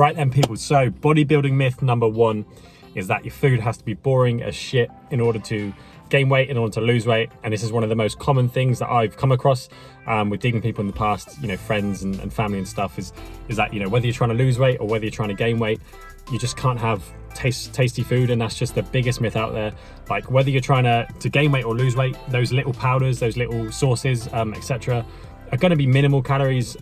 Right then, people, so bodybuilding myth number one is that your food has to be boring as shit in order to gain weight, in order to lose weight. And this is one of the most common things that I've come across with digging people in the past, you know, friends and family and stuff, is that, you know, whether you're trying to lose weight or whether you're trying to gain weight, you just can't have tasty food. And that's just the biggest myth out there. Like, whether you're trying to gain weight or lose weight, those little powders, those little sauces, etc., are going to be minimal calories.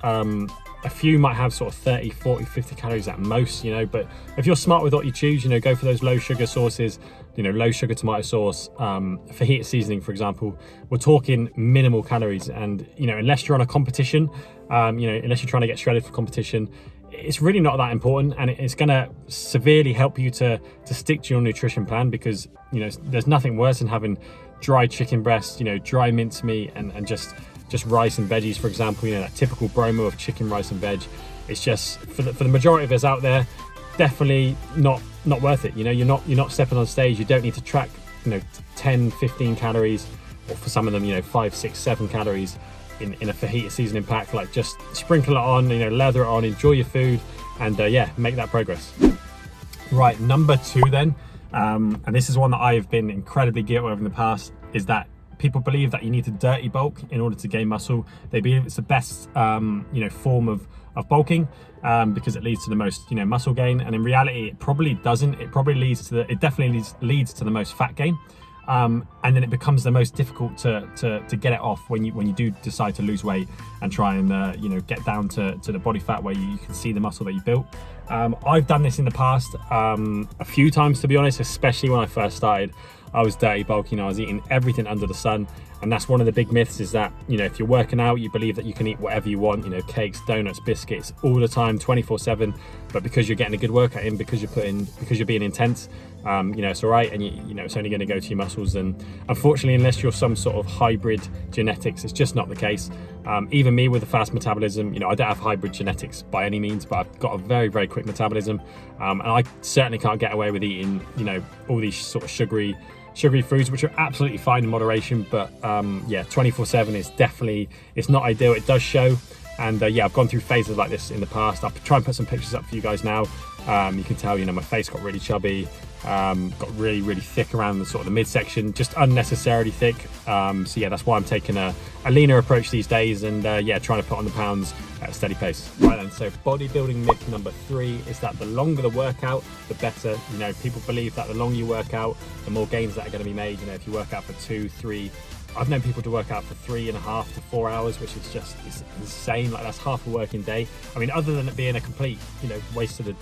A few might have sort of 30, 40, 50 calories at most, you know, but if you're smart with what you choose, you know, go for those low sugar sauces, you know, low sugar tomato sauce, fajita seasoning, for example. We're talking minimal calories. And, you know, unless you're on a competition, you know, unless you're trying to get shredded for competition, it's really not that important, and it's going to severely help you to stick to your nutrition plan, because, you know, there's nothing worse than having dry chicken breast, you know, dry mincemeat, and just rice and veggies, for example. You know, that typical bromo of chicken, rice and veg. It's just, for the majority of us out there, definitely not worth it. You know, you're not stepping on stage. You don't need to track, you know, 10, 15 calories, or for some of them, you know, 5, 6, 7 calories in a fajita seasoning pack. Like, just sprinkle it on, you know, lather it on, enjoy your food, and yeah, make that progress. Right, number two then, and this is one that I've been incredibly guilty of in the past, is that people believe that you need to dirty bulk in order to gain muscle. They believe it's the best, you know, form of bulking, because it leads to the most, you know, muscle gain. And in reality, it probably doesn't. It probably it definitely leads to the most fat gain. And then it becomes the most difficult to get it off when you do decide to lose weight and try and you know, get down to the body fat where you can see the muscle that you built. I've done this in the past a few times, to be honest, especially when I first started. I was dirty bulking, I was eating everything under the sun. And that's one of the big myths, is that, you know, if you're working out, you believe that you can eat whatever you want, you know, cakes, donuts, biscuits, all the time, 24/7. But because you're getting a good workout in, because you're being intense, you know, it's all right, and you know, it's only going to go to your muscles. And unfortunately, unless you're some sort of hybrid genetics, it's just not the case. Even me with a fast metabolism, you know, I don't have hybrid genetics by any means, but I've got a very, very quick metabolism, and I certainly can't get away with eating, you know, all these sort of sugary foods, which are absolutely fine in moderation. But yeah, 24/7 is definitely, it's not ideal. It does show. And yeah, I've gone through phases like this in the past. I'll try and put some pictures up for you guys now. You can tell, you know, my face got really chubby, got really, really thick around the sort of the midsection, just unnecessarily thick. So yeah, that's why I'm taking a leaner approach these days, and yeah, trying to put on the pounds at a steady pace. Right then, so bodybuilding myth number 3 is that the longer the workout, the better. You know, people believe that the longer you work out, the more gains that are going to be made. You know, if you work out for 2, 3, I've known people to work out for 3.5 to 4 hours, which is just, it's insane. Like, that's half a working day. I mean, other than it being a complete, you know, waste of your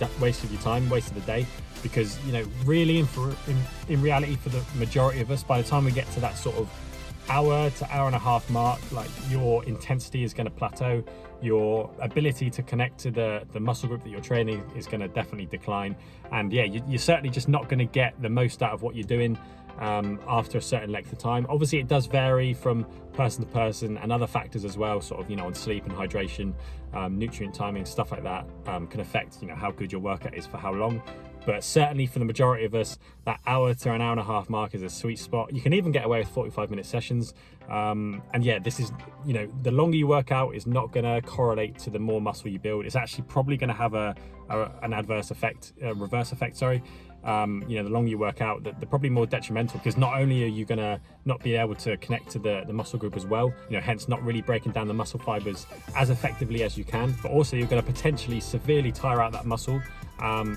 time, waste of the day, because, you know, really in reality, for the majority of us, by the time we get to that sort of hour to hour and a half mark, like, your intensity is going to plateau. Your ability to connect to the muscle group that you're training is going to definitely decline. And yeah, you're certainly just not going to get the most out of what you're doing after a certain length of time. Obviously, it does vary from person to person, and other factors as well, sort of, you know, on sleep and hydration, nutrient timing, stuff like that, can affect, you know, how good your workout is for how long. But certainly for the majority of us, that hour to an hour and a half mark is a sweet spot. You can even get away with 45-minute sessions. And yeah, this is, you know, the longer you work out is not going to correlate to the more muscle you build. It's actually probably going to have an adverse effect, a reverse effect, sorry. You know, the longer you work out, they're probably more detrimental, because not only are you going to not be able to connect to the muscle group as well, you know, hence not really breaking down the muscle fibers as effectively as you can, but also you're going to potentially severely tire out that muscle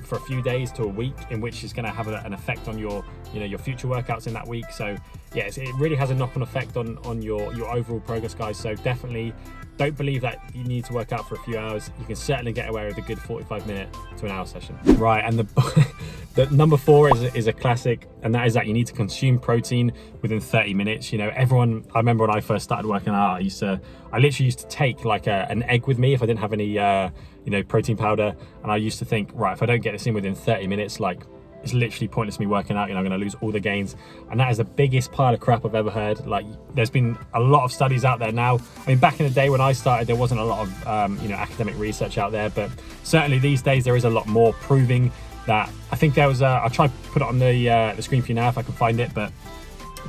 for a few days to a week, in which is going to have an effect on your, you know, your future workouts in that week. So yeah, it really has a knock-on effect on your overall progress, guys. So definitely don't believe that you need to work out for a few hours. You can certainly get away with a good 45-minute to an hour session. Right, and the number 4 is a classic, and that is that you need to consume protein within 30 minutes. You know, everyone, I remember when I first started working out, I literally used to take like an egg with me if I didn't have any, you know, protein powder. And I used to think, right, if I don't get this in within 30 minutes, like, it's literally pointless me working out, you know, I'm going to lose all the gains. And that is the biggest pile of crap I've ever heard. Like, there's been a lot of studies out there now. I mean, back in the day when I started, there wasn't a lot of, you know, academic research out there, but certainly these days there is a lot more proving that. I think there was I'll try to put it on the screen for you now if I can find it, but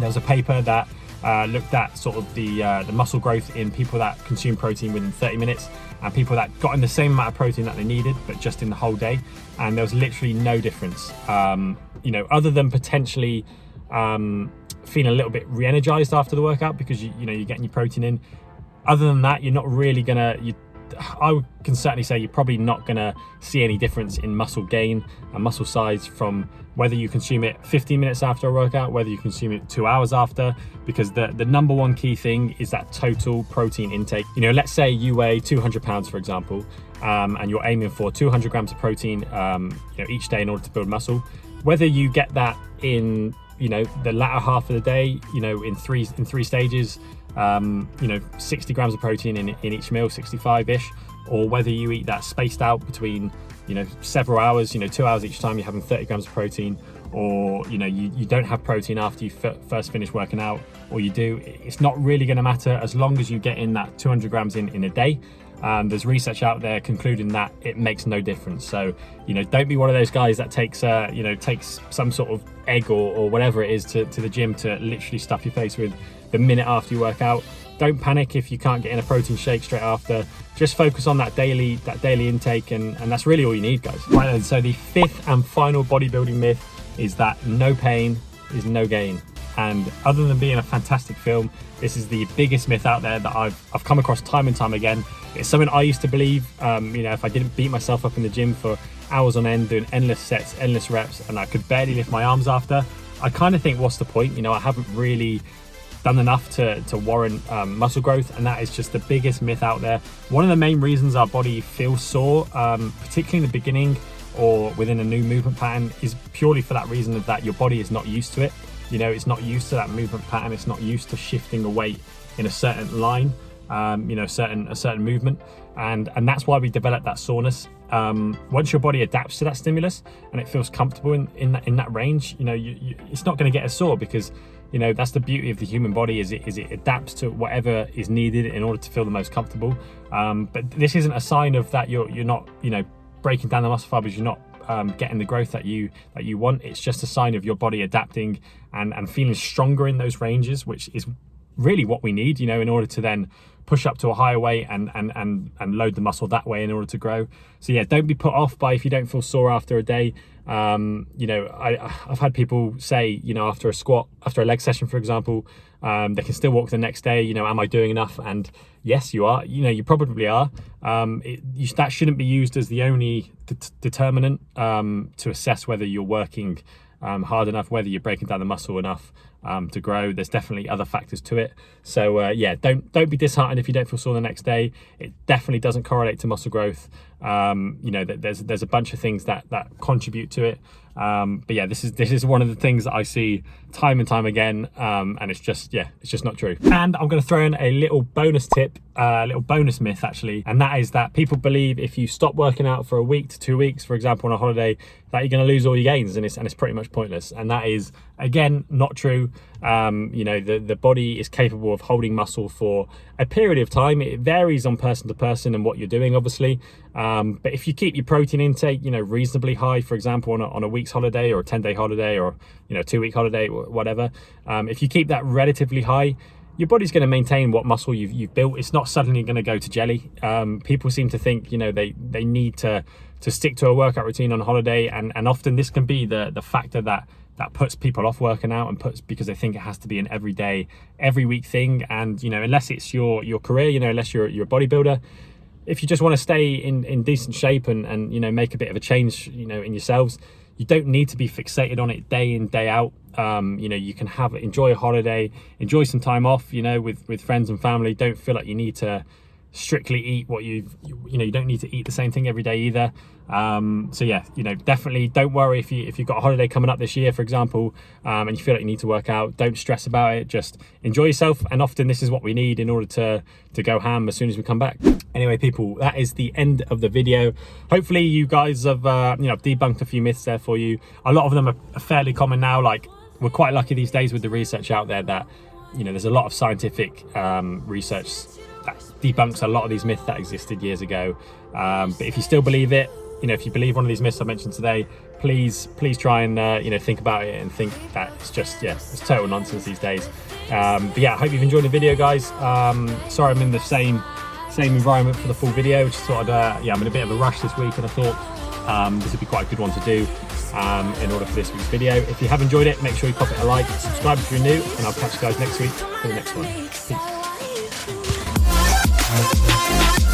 there was a paper that looked at sort of the muscle growth in people that consume protein within 30 minutes and people that got in the same amount of protein that they needed, but just in the whole day. And there was literally no difference, you know, other than potentially feeling a little bit re-energized after the workout because you know you're getting your protein in. Other than that, you're not really gonna, I can certainly say you're probably not gonna see any difference in muscle gain and muscle size from whether you consume it 15 minutes after a workout, whether you consume it 2 hours after, because the number one key thing is that total protein intake. You know, let's say you weigh 200 pounds, for example, and you're aiming for 200 grams of protein, you know, each day in order to build muscle. Whether you get that in, you know, the latter half of the day, you know, in three stages, you know, 60 grams of protein in each meal, 65-ish, or whether you eat that spaced out between, you know, several hours, you know, 2 hours each time, you're having 30 grams of protein, or, you know, you don't have protein after you first finish working out, or you do, it's not really going to matter as long as you get in that 200 grams in a day. There's research out there concluding that it makes no difference. So, you know, don't be one of those guys that takes, you know, takes some sort of egg or whatever it is to the gym to literally stuff your face with the minute after you work out. Don't panic if you can't get in a protein shake straight after. Just focus on that daily intake, and that's really all you need, guys. Right then, so the fifth and final bodybuilding myth is that no pain is no gain. And other than being a fantastic film, this is the biggest myth out there that I've come across time and time again. It's something I used to believe, you know, if I didn't beat myself up in the gym for hours on end, doing endless sets, endless reps, and I could barely lift my arms after, I kind of think, what's the point? You know, I haven't really done enough to warrant muscle growth, and that is just the biggest myth out there. One of the main reasons our body feels sore, particularly in the beginning or within a new movement pattern, is purely for that reason of that your body is not used to it. You know, it's not used to that movement pattern. It's not used to shifting a weight in a certain line, you know, a certain movement, and that's why we develop that soreness. Once your body adapts to that stimulus and it feels comfortable in that range, you know, it's not going to get as sore, because, you know, that's the beauty of the human body, is it adapts to whatever is needed in order to feel the most comfortable. But this isn't a sign of that you're not, you know, breaking down the muscle fibers, you're not getting the growth that you want. It's just a sign of your body adapting and feeling stronger in those ranges, which is really what we need, you know, in order to then push up to a higher weight and load the muscle that way in order to grow. So yeah, don't be put off by if you don't feel sore after a day. You know, I've had people say, you know, after a squat, after a leg session, for example, they can still walk the next day. You know, am I doing enough? And yes, you are. You know, you probably are. That shouldn't be used as the only determinant to assess whether you're working hard enough, whether you're breaking down the muscle enough to grow. There's definitely other factors to it. So yeah, don't be disheartened if you don't feel sore the next day. It definitely doesn't correlate to muscle growth. You know, there's a bunch of things that contribute to it. But yeah, this is one of the things that I see time and time again, and it's just not true. And I'm going to throw in a little bonus tip, a little bonus myth actually, and that is that people believe if you stop working out for a week to 2 weeks, for example, on a holiday, that you're going to lose all your gains, and it's pretty much pointless. And that is, again, not true. You know, the body is capable of holding muscle for a period of time. It varies on person to person and what you're doing, obviously. But if you keep your protein intake, you know, reasonably high, for example, on a week's holiday or a 10-day holiday or, you know, 2-week holiday, whatever, if you keep that relatively high, your body's going to maintain what muscle you've built. It's not suddenly going to go to jelly. People seem to think, you know, they need to stick to a workout routine on holiday, and often this can be the factor that puts people off working out, and because they think it has to be an everyday, every week thing. And, you know, unless it's your career, you know, unless you're a bodybuilder, if you just want to stay in decent shape and you know, make a bit of a change, you know, in yourselves, you don't need to be fixated on it day in, day out. You know, you can enjoy a holiday, enjoy some time off, you know, with friends and family. Don't feel like you need to strictly eat what you know, you don't need to eat the same thing every day either. So yeah, you know, definitely don't worry if you've got a holiday coming up this year, for example, and you feel like you need to work out. Don't stress about it, just enjoy yourself. And often this is what we need in order to go ham as soon as we come back. Anyway, people, that is the end of the video. Hopefully you guys have you know, debunked a few myths there for you. A lot of them are fairly common now. Like, we're quite lucky these days with the research out there that, you know, there's a lot of scientific research that debunks a lot of these myths that existed years ago. But if you still believe it, you know, if you believe one of these myths I mentioned today, please try and think about it and think that it's just, it's total nonsense these days. But yeah, I hope you've enjoyed the video, guys. Sorry I'm in the same environment for the full video. Just thought I'm in a bit of a rush this week, and I thought this would be quite a good one to do in order for this week's video. If you have enjoyed it, make sure you pop it a like, subscribe if you're new, and I'll catch you guys next week for the next one. Peace.